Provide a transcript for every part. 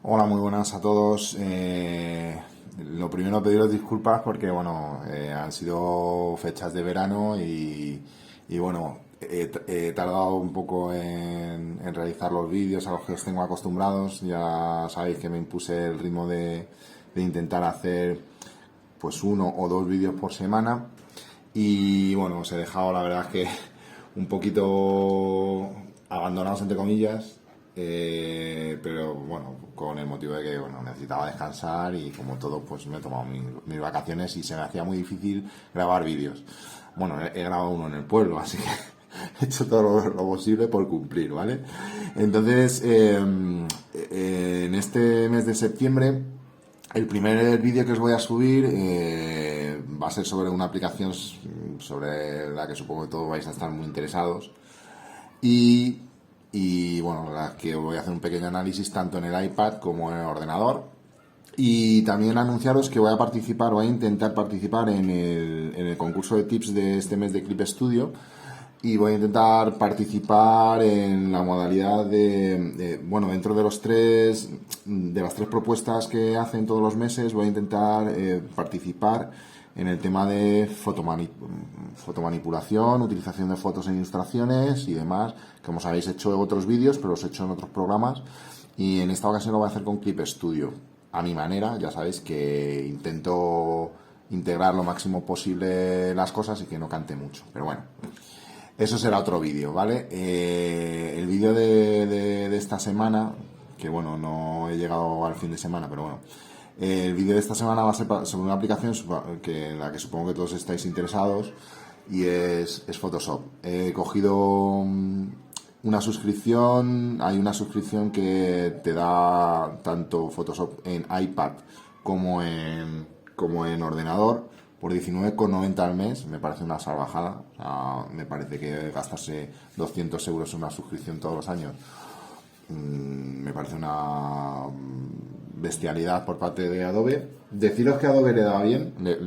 Hola, muy buenas a todos. Lo primero, pediros disculpas porque, bueno, han sido fechas de verano y bueno, he tardado un poco en realizar los vídeos a los que os tengo acostumbrados. Ya sabéis que me impuse el ritmo de intentar hacer pues uno o dos vídeos por semana y bueno, os he dejado la verdad es que un poquito abandonados entre comillas, pero bueno, con el motivo de que bueno, necesitaba descansar y como todo pues me he tomado mis vacaciones y se me hacía muy difícil grabar vídeos. Bueno, he grabado uno en el pueblo, así que he hecho todo lo posible por cumplir, ¿vale? Entonces, en este mes de septiembre el primer vídeo que os voy a subir va a ser sobre una aplicación sobre la que supongo que todos vais a estar muy interesados y, bueno, la que voy a hacer un pequeño análisis tanto en el iPad como en el ordenador y también anunciaros que voy a intentar participar en el concurso de tips de este mes de Clip Studio y voy a intentar participar en la modalidad bueno, dentro de de las tres propuestas que hacen todos los meses, voy a intentar participar en el tema de fotomanipulación, utilización de fotos en ilustraciones y demás, que como sabéis he hecho otros vídeos, pero los he hecho en otros programas y en esta ocasión lo voy a hacer con Clip Studio. A mi manera, ya sabéis que intento integrar lo máximo posible las cosas y que no cante mucho, pero bueno. Eso será otro vídeo, ¿vale? El vídeo de esta semana, que bueno, no he llegado al fin de semana, pero bueno. El vídeo de esta semana va a ser sobre una aplicación en la que supongo que todos estáis interesados y es Photoshop. He cogido una suscripción, hay una suscripción que te da tanto Photoshop en iPad como en ordenador por 19,90 al mes. Me parece una salvajada. O sea, me parece que gastarse 200 euros en una suscripción todos los años me parece una bestialidad por parte de Adobe. Deciros que a Adobe le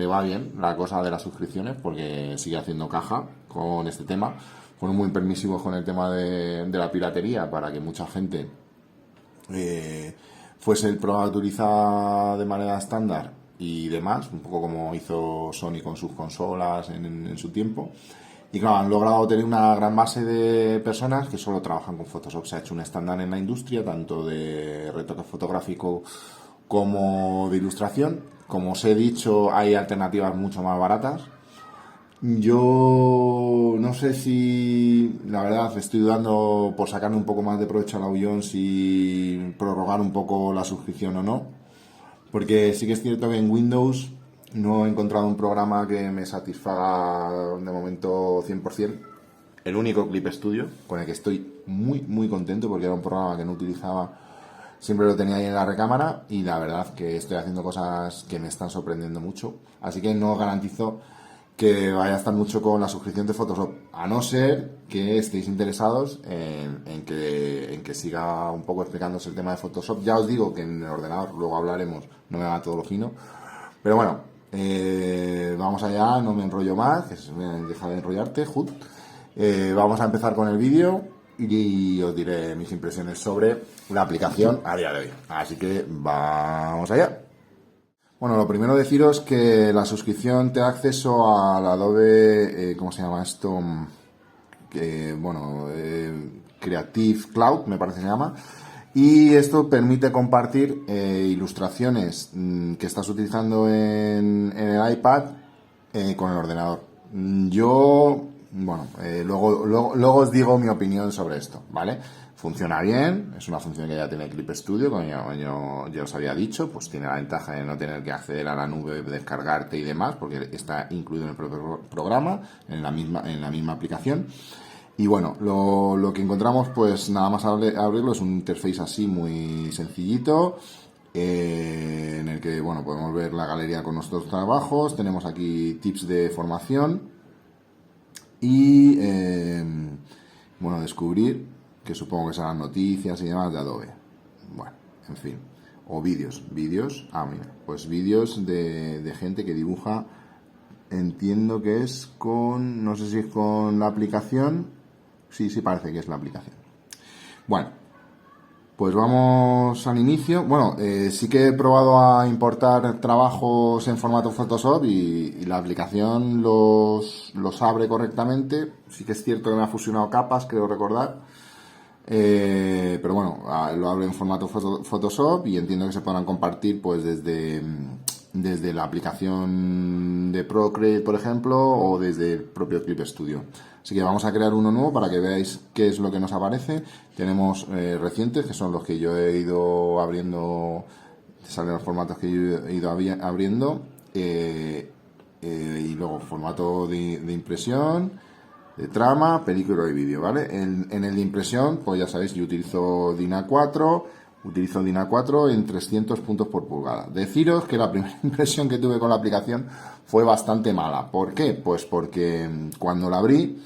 va bien la cosa de las suscripciones porque sigue haciendo caja con este tema. Fueron muy permisivos con el tema de la piratería para que mucha gente fuese el programa que utiliza de manera estándar y demás, un poco como hizo Sony con sus consolas en su tiempo. Y claro, han logrado tener una gran base de personas que solo trabajan con Photoshop. Se ha hecho un estándar en la industria, tanto de retoque fotográfico como de ilustración. Como os he dicho, hay alternativas mucho más baratas. Yo no sé si, la verdad, estoy dudando por sacarle un poco más de provecho al avión, si prorrogar un poco la suscripción o no. Porque sí que es cierto que en Windows no he encontrado un programa que me satisfaga de momento 100%. El único Clip Studio, con el que estoy muy contento porque era un programa que no utilizaba, siempre lo tenía ahí en la recámara y la verdad que estoy haciendo cosas que me están sorprendiendo mucho. Así que no os garantizo que vaya a estar mucho con la suscripción de Photoshop, a no ser que estéis interesados en que siga un poco explicándose el tema de Photoshop. Ya os digo que en el ordenador, luego hablaremos, no me va todo lo fino. Pero bueno, vamos allá, no me enrollo más, que deja de enrollarte, Jud. Vamos a empezar con el vídeo y os diré mis impresiones sobre la aplicación a día de hoy. Así que vamos allá. Bueno, lo primero deciros que la suscripción te da acceso al Adobe, ¿cómo se llama esto? Bueno, Creative Cloud, me parece que se llama. Y esto permite compartir ilustraciones que estás utilizando en el iPad con el ordenador. Yo, bueno, luego os digo mi opinión sobre esto, ¿vale? Funciona bien, es una función que ya tiene Clip Studio, como ya os había dicho, pues tiene la ventaja de no tener que acceder a la nube, descargarte y demás, porque está incluido en el propio programa, en la misma aplicación. Y bueno, lo que encontramos, pues nada más abrirlo, es un interface así muy sencillito, en el que bueno, podemos ver la galería con nuestros trabajos, tenemos aquí tips de formación y bueno, descubrir, que supongo que serán noticias y demás de Adobe. Bueno, en fin. O vídeos, mira, pues vídeos de gente que dibuja, entiendo que es con, no sé si es con la aplicación, sí, parece que es la aplicación. Bueno, Pues vamos al inicio. Bueno, sí que he probado a importar trabajos en formato Photoshop y la aplicación los abre correctamente. Sí que es cierto que me ha fusionado capas, creo recordar. Pero bueno, lo abre en formato Photoshop y entiendo que se podrán compartir pues desde la aplicación de Procreate, por ejemplo, o desde el propio Clip Studio. Así que vamos a crear uno nuevo para que veáis qué es lo que nos aparece. Tenemos recientes, que son los que yo he ido abriendo, salen los formatos que yo he ido abriendo, y luego formato de impresión, de trama, película y vídeo, ¿vale? En el de impresión, pues ya sabéis, yo utilizo DIN A4 en 300 puntos por pulgada. Deciros que la primera impresión que tuve con la aplicación fue bastante mala. ¿Por qué? Pues porque cuando la abrí,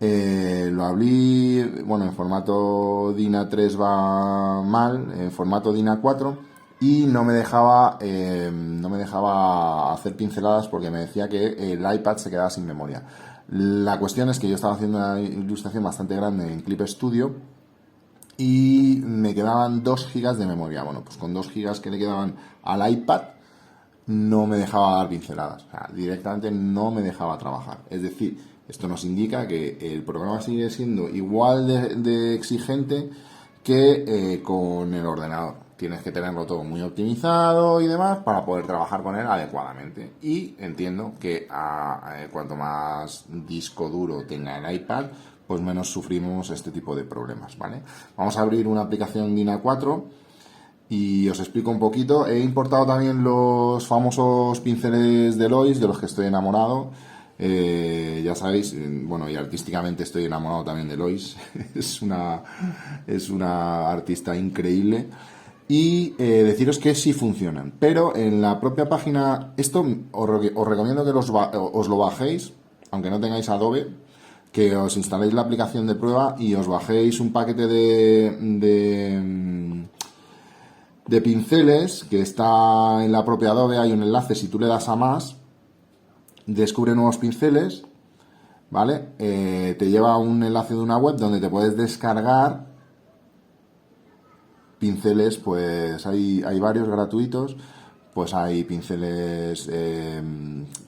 lo abrí, bueno, en formato DIN A3 va mal, en formato DIN A4, y no me dejaba hacer pinceladas porque me decía que el iPad se quedaba sin memoria. La cuestión es que yo estaba haciendo una ilustración bastante grande en Clip Studio y me quedaban 2 gigas de memoria. Bueno, pues con 2 gigas que le quedaban al iPad no me dejaba dar pinceladas. O sea, directamente no me dejaba trabajar. Es decir, esto nos indica que el programa sigue siendo igual de exigente que con el ordenador. Tienes que tenerlo todo muy optimizado y demás para poder trabajar con él adecuadamente. Y entiendo que cuanto más disco duro tenga el iPad, pues menos sufrimos este tipo de problemas, ¿vale? Vamos a abrir una aplicación DIN A4 y os explico un poquito. He importado también los famosos pinceles de Lois, de los que estoy enamorado. Ya sabéis, bueno, y artísticamente estoy enamorado también de Lois. es una artista increíble. Y deciros que sí funcionan. Pero en la propia página, esto os recomiendo que os lo bajéis, aunque no tengáis Adobe, que os instaléis la aplicación de prueba y os bajéis un paquete de pinceles que está en la propia Adobe. Hay un enlace, si tú le das a más, descubre nuevos pinceles, ¿vale? Te lleva a un enlace de una web donde te puedes descargar pinceles. Pues hay varios gratuitos. Pues hay pinceles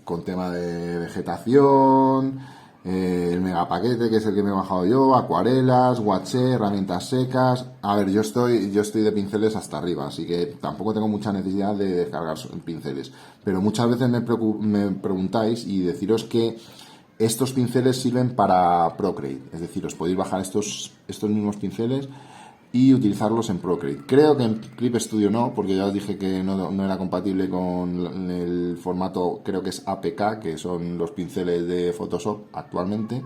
con tema de vegetación, el megapaquete, que es el que me he bajado yo, acuarelas, guaché, herramientas secas. A ver, yo estoy de pinceles hasta arriba, así que tampoco tengo mucha necesidad de descargar pinceles. Pero muchas veces me preguntáis, y deciros que estos pinceles sirven para Procreate. Es decir, os podéis bajar estos mismos pinceles y utilizarlos en Procreate. Creo que en Clip Studio no, porque ya os dije que no era compatible con el formato, creo que es APK, que son los pinceles de Photoshop actualmente.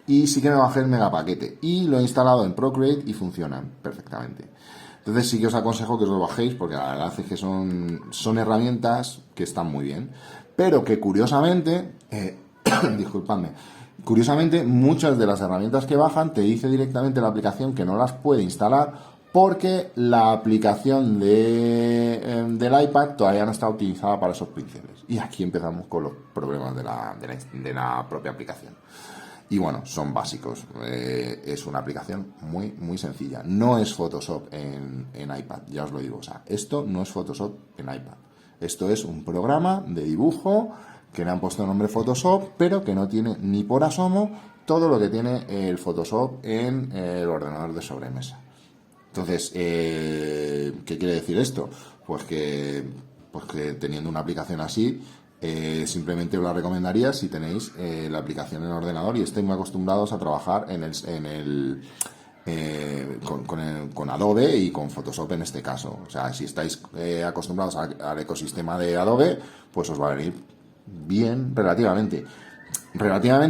Y sí que me bajé el megapaquete y lo he instalado en Procreate y funcionan perfectamente. Entonces sí que os aconsejo que os lo bajéis, porque la verdad es que son herramientas que están muy bien. Pero que curiosamente, disculpadme, muchas de las herramientas que bajan te dice directamente la aplicación que no las puede instalar porque la aplicación del iPad todavía no está optimizada para esos pinceles. Y aquí empezamos con los problemas de la propia aplicación. Y bueno, son básicos. Es una aplicación muy, muy sencilla. No es Photoshop en iPad, ya os lo digo. O sea, esto no es Photoshop en iPad. Esto es un programa de dibujo que le han puesto el nombre Photoshop, pero que no tiene ni por asomo todo lo que tiene el Photoshop en el ordenador de sobremesa. Entonces, ¿qué quiere decir esto? Pues que teniendo una aplicación así, simplemente os la recomendaría si tenéis la aplicación en el ordenador y estáis muy acostumbrados a trabajar con Adobe y con Photoshop en este caso. O sea, si estáis acostumbrados al ecosistema de Adobe, pues os va a venir bien relativamente,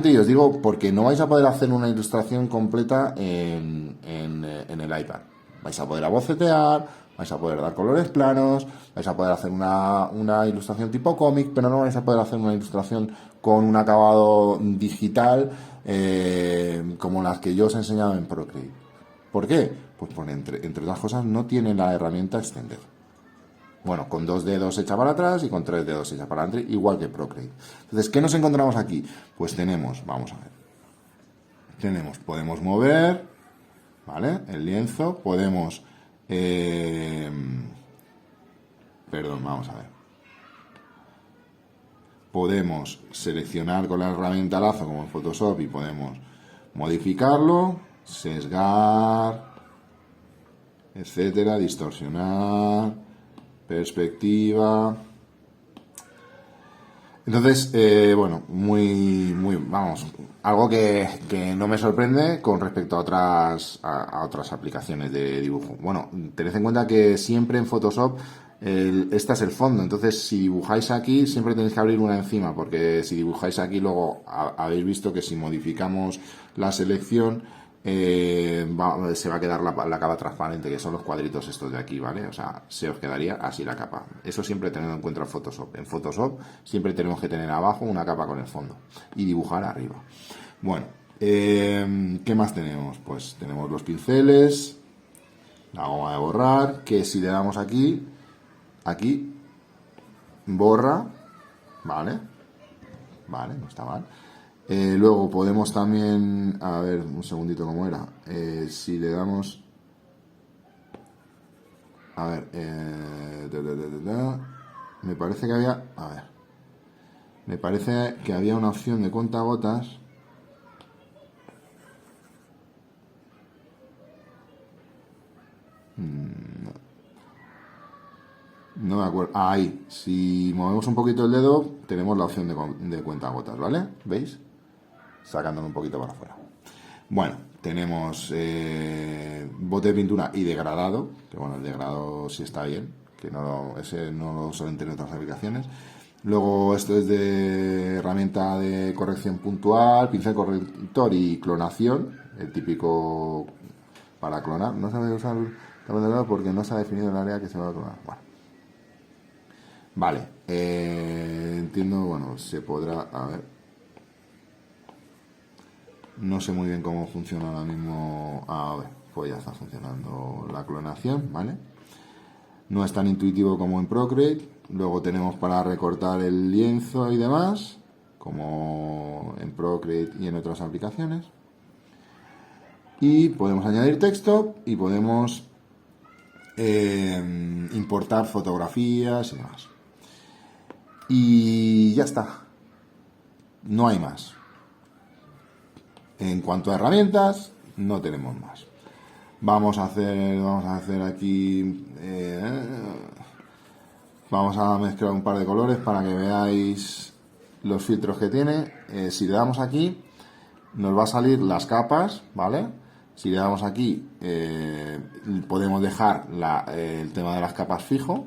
y os digo porque no vais a poder hacer una ilustración completa en el iPad. Vais a poder bocetear, vais a poder dar colores planos, vais a poder hacer una ilustración tipo cómic, pero no vais a poder hacer una ilustración con un acabado digital como las que yo os he enseñado en Procreate. ¿Por qué? Pues porque entre otras cosas no tiene la herramienta extender. Bueno, con 2 dedos echa para atrás y con 3 dedos echa para adelante, igual que Procreate. Entonces, ¿qué nos encontramos aquí? Pues vamos a ver. Podemos mover, ¿vale? El lienzo, podemos Eh, perdón, vamos a ver. Podemos seleccionar con la herramienta lazo como en Photoshop y podemos modificarlo, sesgar, etcétera, distorsionar, perspectiva. Entonces, bueno, vamos, algo que no me sorprende con respecto a otras aplicaciones de dibujo. Bueno, tened en cuenta que siempre en Photoshop este es el fondo, entonces si dibujáis aquí siempre tenéis que abrir una encima, porque si dibujáis aquí luego habéis visto que si modificamos la selección se va a quedar la capa transparente, que son los cuadritos estos de aquí, ¿vale? O sea, se os quedaría así la capa. Eso siempre teniendo en cuenta en Photoshop. En Photoshop siempre tenemos que tener abajo una capa con el fondo y dibujar arriba. Bueno, ¿qué más tenemos? Pues tenemos los pinceles, la goma de borrar, que si le damos aquí, borra, ¿vale? Vale, no está mal. Luego podemos también, a ver, un segundito cómo era. Si le damos, a ver, me parece que había, a ver, me parece que había una opción de cuentagotas. No me acuerdo. Ah, ahí. Si movemos un poquito el dedo, tenemos la opción de cuentagotas, ¿vale? ¿Veis? Sacándolo un poquito para afuera. Bueno, tenemos bote de pintura y degradado, que bueno, el degradado sí está bien, que ese no lo suelen tener otras aplicaciones. Luego esto es de herramienta de corrección puntual, pincel corrector y clonación, el típico para clonar. No se debe usar porque no se ha definido el área que se va a clonar. Bueno. Vale, entiendo, bueno, se podrá, a ver, no sé muy bien cómo funciona ahora mismo, a ver, pues ya está funcionando la clonación, ¿vale? No es tan intuitivo como en Procreate. Luego tenemos para recortar el lienzo y demás, como en Procreate y en otras aplicaciones. Y podemos añadir texto y podemos importar fotografías y demás. Y ya está. No hay más. En cuanto a herramientas, no tenemos más. Vamos a hacer aquí, vamos a mezclar un par de colores para que veáis los filtros que tiene. Si le damos aquí, nos va a salir las capas, ¿vale? Si le damos aquí, podemos dejar el tema de las capas fijo.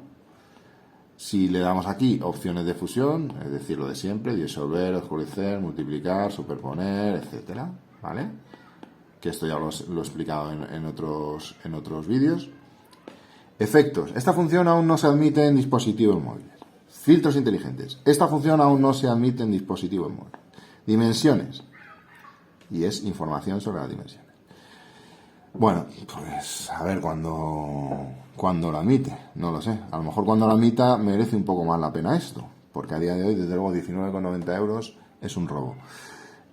Si le damos aquí opciones de fusión, es decir, lo de siempre, disolver, oscurecer, multiplicar, superponer, etcétera, ¿vale? Que esto ya lo he explicado en otros vídeos. Efectos. Esta función aún no se admite en dispositivos móviles. Filtros inteligentes. Esta función aún no se admite en dispositivos móviles. Dimensiones. Y es información sobre las dimensiones. Bueno, pues a ver cuando lo admite, no lo sé. A lo mejor cuando lo admita merece un poco más la pena esto, porque a día de hoy, desde luego, 19,90 euros es un robo.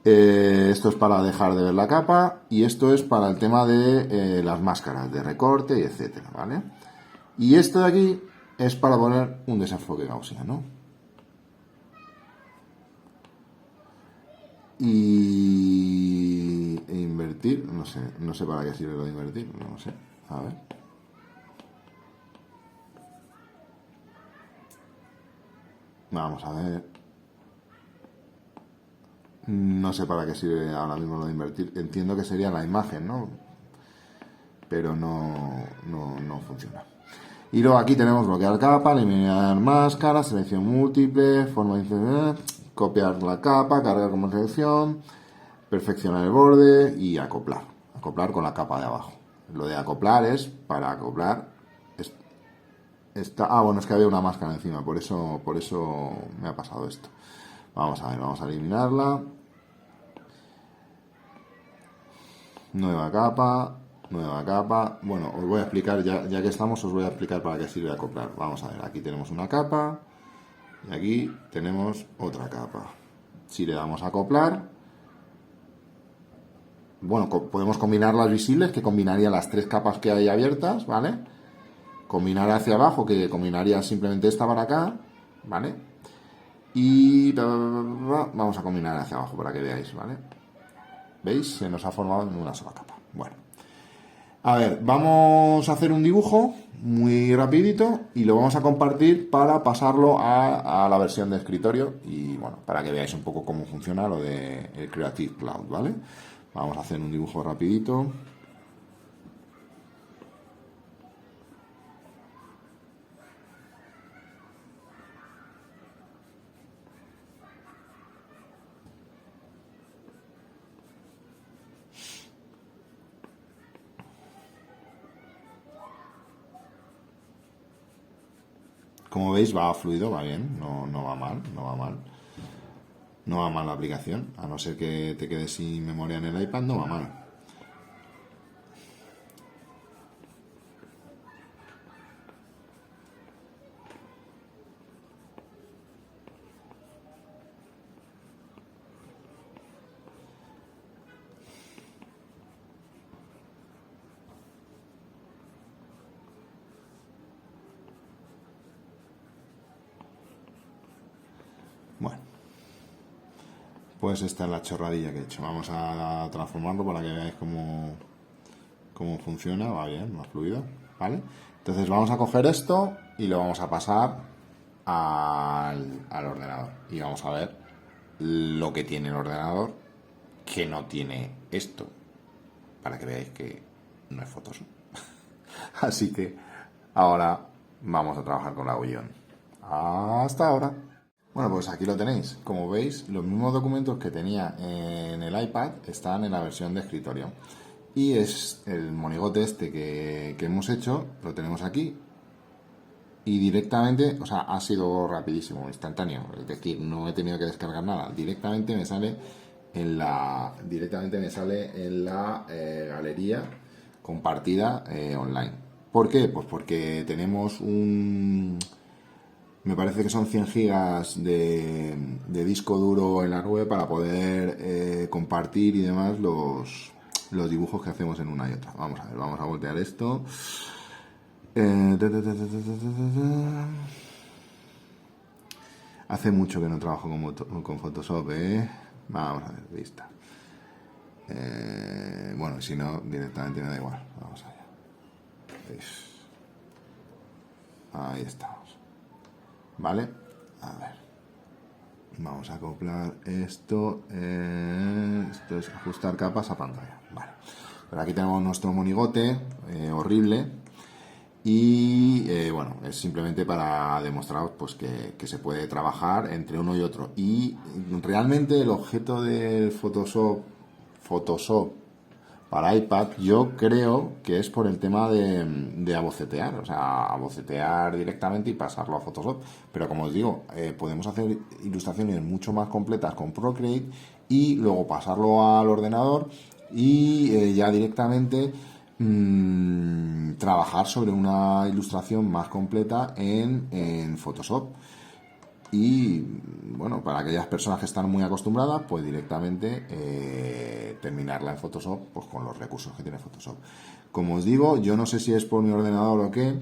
Esto es para dejar de ver la capa y esto es para el tema de las máscaras de recorte y etcétera, ¿vale? Y esto de aquí es para poner un desenfoque gaussiano. Y invertir, no sé para qué sirve lo de invertir, no sé, a ver. Vamos a ver. No sé para qué sirve ahora mismo lo de invertir. Entiendo que sería la imagen, ¿no? Pero no funciona. Y luego aquí tenemos bloquear capa, eliminar máscara, selección múltiple, forma de copiar la capa, cargar como selección, perfeccionar el borde y acoplar. Acoplar con la capa de abajo. Lo de acoplar es para acoplar. Bueno, es que había una máscara encima, por eso me ha pasado esto. Vamos a ver, vamos a eliminarla. Nueva capa. Bueno, os voy a explicar, ya que estamos, os voy a explicar para qué sirve acoplar. Vamos a ver, aquí tenemos una capa y aquí tenemos otra capa. Si le damos a acoplar, bueno, podemos combinar las visibles, que combinaría las tres capas que hay abiertas, ¿vale? combinar hacia abajo, que combinaría simplemente esta para acá, ¿vale? Y vamos a combinar hacia abajo para que veáis, ¿vale? ¿Veis? Se nos ha formado en una sola capa. Bueno. A ver, vamos a hacer un dibujo muy rapidito y lo vamos a compartir para pasarlo a la versión de escritorio y bueno, para que veáis un poco cómo funciona lo de el Creative Cloud, ¿vale? Vamos a hacer un dibujo rapidito. Como veis va fluido, va bien, no va mal, no va mal. No va mal la aplicación, a no ser que te quedes sin memoria en el iPad, no va mal. Bueno, pues esta es la chorradilla que he hecho. Vamos a transformarlo para que veáis cómo funciona. Va bien, va fluido, ¿vale? Entonces vamos a coger esto y lo vamos a pasar al ordenador. Y vamos a ver lo que tiene el ordenador que no tiene esto. Para que veáis que no es Photoshop. Así que ahora vamos a trabajar con la guión. Hasta ahora. Bueno, pues aquí lo tenéis. Como veis, los mismos documentos que tenía en el iPad están en la versión de escritorio. Y es el monigote este que hemos hecho, lo tenemos aquí. Y directamente, o sea, ha sido rapidísimo, instantáneo. Es decir, no he tenido que descargar nada. Directamente me sale en la galería compartida online. ¿Por qué? Pues porque tenemos me parece que son 100 gigas de disco duro en la nube para poder compartir y demás los dibujos que hacemos en una y otra. Vamos a ver, vamos a voltear esto. Hace mucho que no trabajo con Photoshop, ¿eh? Vamos a ver, vista. Bueno, si no, directamente me da igual. Vamos allá. Ahí estamos. ¿Vale? A ver. Vamos a acoplar esto. Esto es ajustar capas a pantalla. Vale. Pero aquí tenemos nuestro monigote horrible. Y bueno, es simplemente para demostraros pues, que se puede trabajar entre uno y otro. Y realmente el objeto del Photoshop para iPad, yo creo que es por el tema de abocetear, o sea, abocetear directamente y pasarlo a Photoshop. Pero como os digo, podemos hacer ilustraciones mucho más completas con Procreate y luego pasarlo al ordenador y ya directamente trabajar sobre una ilustración más completa en Photoshop. Y bueno, para aquellas personas que están muy acostumbradas, pues directamente terminarla en Photoshop pues con los recursos que tiene Photoshop. Como os digo, yo no sé si es por mi ordenador o qué,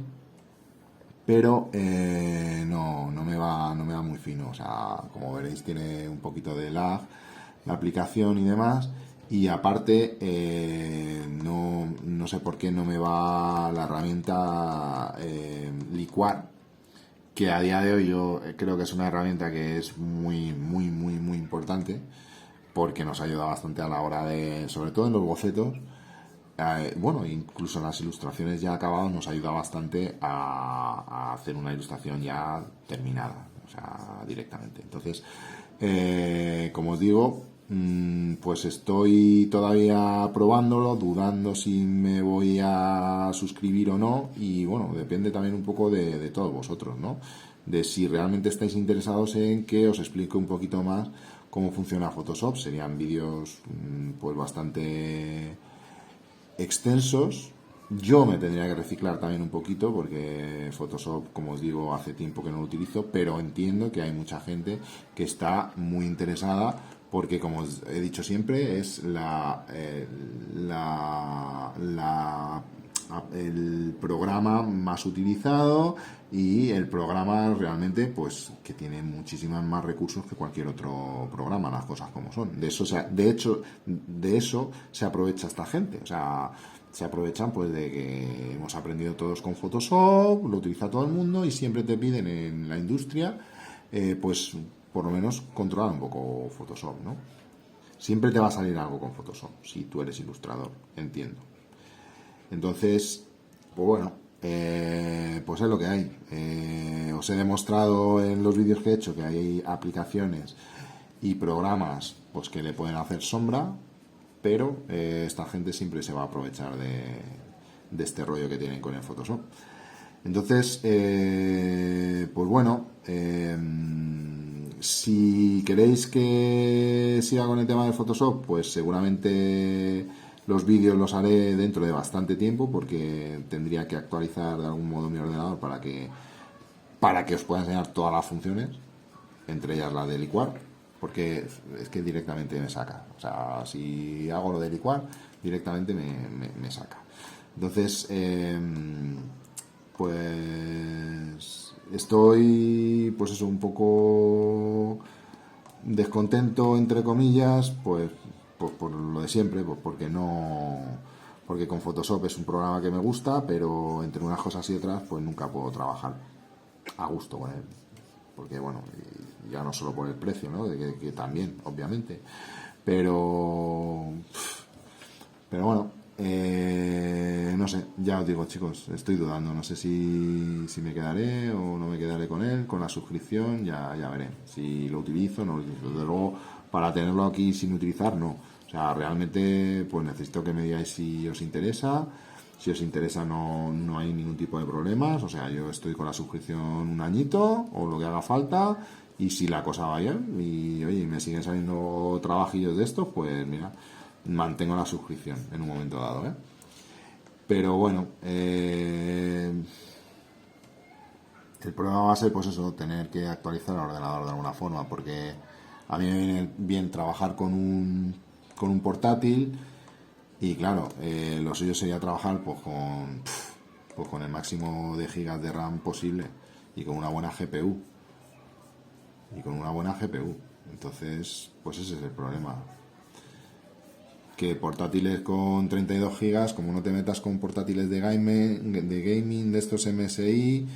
pero no me va muy fino. O sea, como veréis, tiene un poquito de lag la aplicación y demás. Y aparte, no sé por qué no me va la herramienta licuar, que a día de hoy yo creo que es una herramienta que es muy importante porque nos ayuda bastante a la hora de, sobre todo en los bocetos, bueno, incluso en las ilustraciones ya acabadas nos ayuda bastante a hacer una ilustración ya terminada, o sea, directamente. Entonces, como os digo, pues estoy todavía probándolo, dudando si me voy a suscribir o no, y bueno, depende también un poco de todos vosotros, ¿no? De si realmente estáis interesados en que os explique un poquito más cómo funciona Photoshop. Serían vídeos pues bastante extensos. Yo me tendría que reciclar también un poquito porque Photoshop, como os digo, hace tiempo que no lo utilizo, pero entiendo que hay mucha gente que está muy interesada porque, como os he dicho siempre, es la el programa más utilizado y el programa realmente pues que tiene muchísimas más recursos que cualquier otro programa, las cosas como son. De eso, de eso se aprovecha esta gente, o sea, se aprovechan pues de que hemos aprendido todos con Photoshop, lo utiliza todo el mundo y siempre te piden en la industria pues por lo menos controlar un poco Photoshop, ¿no? Siempre te va a salir algo con Photoshop si tú eres ilustrador, entiendo. Entonces, pues bueno, pues es lo que hay. Os he demostrado en los vídeos que he hecho que hay aplicaciones y programas pues que le pueden hacer sombra, pero esta gente siempre se va a aprovechar de este rollo que tienen con el Photoshop. Entonces, pues bueno, si queréis que siga con el tema del Photoshop, pues seguramente los vídeos los haré dentro de bastante tiempo porque tendría que actualizar de algún modo mi ordenador para que os pueda enseñar todas las funciones, entre ellas la de licuar, porque es que directamente me saca. O sea, si hago lo de licuar, directamente me saca. Entonces, pues estoy, pues eso, un poco descontento, entre comillas, pues por lo de siempre, pues porque con Photoshop es un programa que me gusta, pero entre unas cosas y otras, pues nunca puedo trabajar a gusto con él, porque bueno, ya no solo por el precio, ¿no? Que también, obviamente, pero bueno, no sé, ya os digo, chicos, estoy dudando, no sé si me quedaré o no me quedaré con él, con la suscripción, ya veré. Si lo utilizo, no lo utilizo. Desde luego, para tenerlo aquí sin utilizar, no. O sea, realmente, pues necesito que me digáis si os interesa. Si os interesa, no hay ningún tipo de problemas. O sea, yo estoy con la suscripción un añito o lo que haga falta. Y si la cosa va bien y oye, me siguen saliendo trabajillos de estos, pues mira, mantengo la suscripción en un momento dado, ¿eh? Pero bueno, el problema va a ser pues eso, tener que actualizar el ordenador de alguna forma, porque a mí me viene bien trabajar con un portátil y claro, lo suyo sería trabajar pues con el máximo de gigas de RAM posible y con una buena GPU. Entonces, pues ese es el problema. Que portátiles con 32 gigas, como no te metas con portátiles de gaming de estos MSI,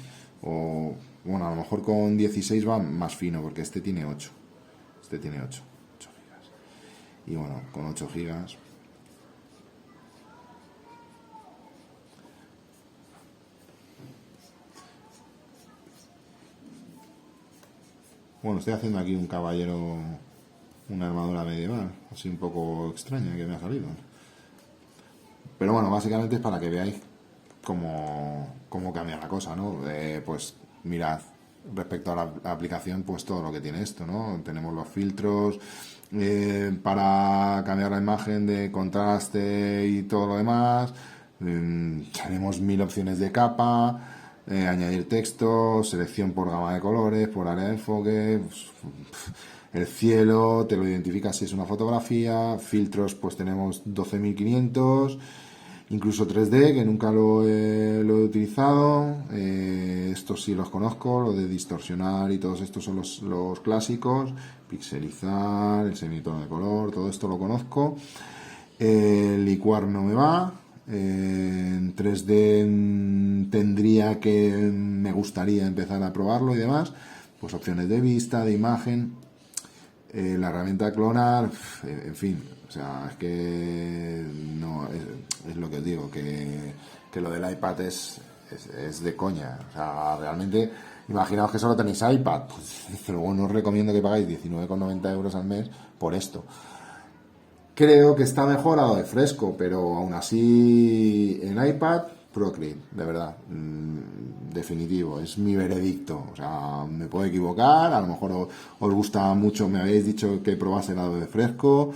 o bueno, a lo mejor con 16 va más fino, porque este tiene 8 gigas. Y bueno, con 8 gigas. Bueno, estoy haciendo aquí un caballero, una armadura medieval, así un poco extraña que me ha salido. Pero bueno, básicamente es para que veáis cómo cambia la cosa, ¿no? Pues mirad, respecto a la aplicación, pues todo lo que tiene esto, ¿no? Tenemos los filtros para cambiar la imagen de contraste y todo lo demás. Tenemos 1000 opciones de capa, añadir texto, selección por gama de colores, por área de enfoque, el cielo, te lo identifica si es una fotografía, filtros pues tenemos 12.500, incluso 3D, que nunca lo he utilizado, estos sí los conozco, lo de distorsionar y todos estos son los clásicos, pixelizar, el semitono de color, todo esto lo conozco, licuar no me va, en 3D tendría que, me gustaría empezar a probarlo y demás, pues opciones de vista, de imagen, la herramienta clonar, en fin, o sea, es que no es lo que os digo, que lo del iPad es de coña, o sea, realmente imaginaos que solo tenéis iPad, pues luego no os recomiendo que pagáis 19,90 euros al mes por esto. Creo que está mejor a lo de Fresco, pero aún así en iPad, Procreate, de verdad, definitivo, es mi veredicto. O sea, me puedo equivocar, a lo mejor os gusta mucho, me habéis dicho que probase el Adobe Fresco,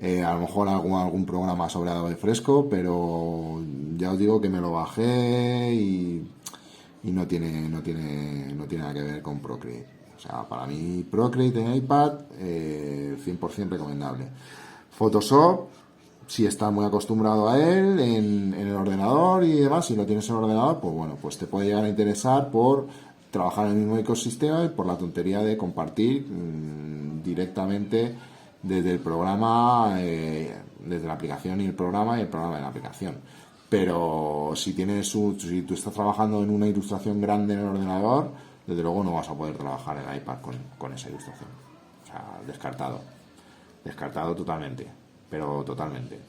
a lo mejor algún programa sobre Adobe Fresco, pero ya os digo que me lo bajé y no tiene nada que ver con Procreate. O sea, para mí Procreate en iPad 100% recomendable. Photoshop, si estás muy acostumbrado a él en el ordenador y demás, si lo tienes en el ordenador, pues bueno, pues te puede llegar a interesar por trabajar en el mismo ecosistema y por la tontería de compartir directamente desde el programa, desde la aplicación y el programa de la aplicación. Pero si tú estás trabajando en una ilustración grande en el ordenador, desde luego no vas a poder trabajar en el iPad con esa ilustración. O sea, descartado totalmente, pero totalmente.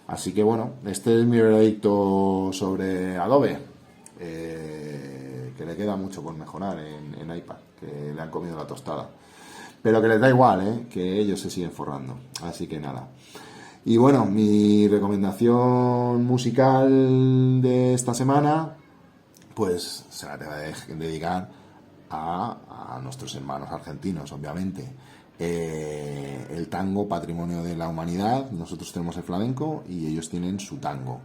Así que bueno, este es mi veredicto sobre Adobe, que le queda mucho por mejorar en iPad, que le han comido la tostada. Pero que les da igual, que ellos se siguen forrando. Así que nada. Y bueno, mi recomendación musical de esta semana, pues se la tengo que dedicar a nuestros hermanos argentinos, obviamente. El tango, patrimonio de la humanidad, nosotros tenemos el flamenco y ellos tienen su tango.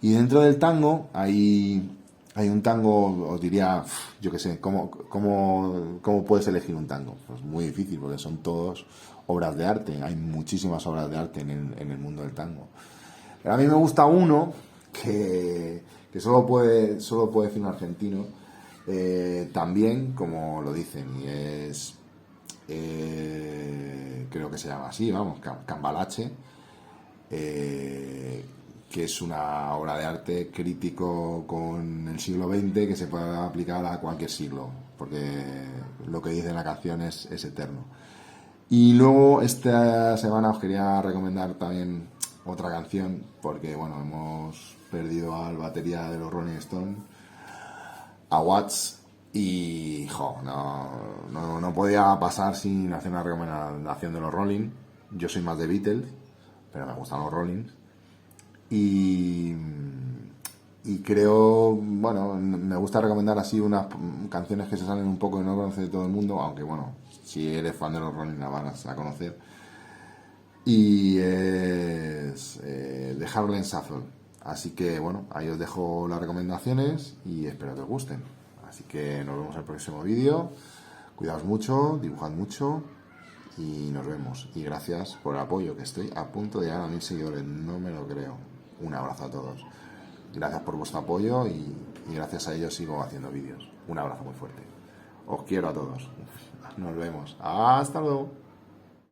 Y dentro del tango hay un tango, os diría, yo qué sé, ¿cómo puedes elegir un tango? Pues muy difícil, porque son todos obras de arte, hay muchísimas obras de arte en el mundo del tango. Pero a mí me gusta uno que solo puede decir un argentino, también como lo dicen, y es, creo que se llama así, vamos, Cambalache, que es una obra de arte crítico con el siglo XX que se puede aplicar a cualquier siglo, porque lo que dice en la canción es eterno. Y luego esta semana os quería recomendar también otra canción, porque bueno, hemos perdido al batería de los Rolling Stones, a Watts, y no podía pasar sin hacer una recomendación de los Rolling. Yo soy más de Beatles, pero me gustan los Rolling. Y creo, bueno, me gusta recomendar así unas canciones que se salen un poco y no conoce todo el mundo, aunque bueno, si eres fan de los Rolling la vas a conocer. Y es The Harlem Shuffle. Así que bueno, ahí os dejo las recomendaciones y espero que os gusten. Así que nos vemos en el próximo vídeo. Cuidaos mucho, dibujad mucho y nos vemos. Y gracias por el apoyo, que estoy a punto de llegar a 1000 seguidores, no me lo creo. Un abrazo a todos. Gracias por vuestro apoyo y gracias a ellos sigo haciendo vídeos. Un abrazo muy fuerte. Os quiero a todos. Nos vemos. Hasta luego.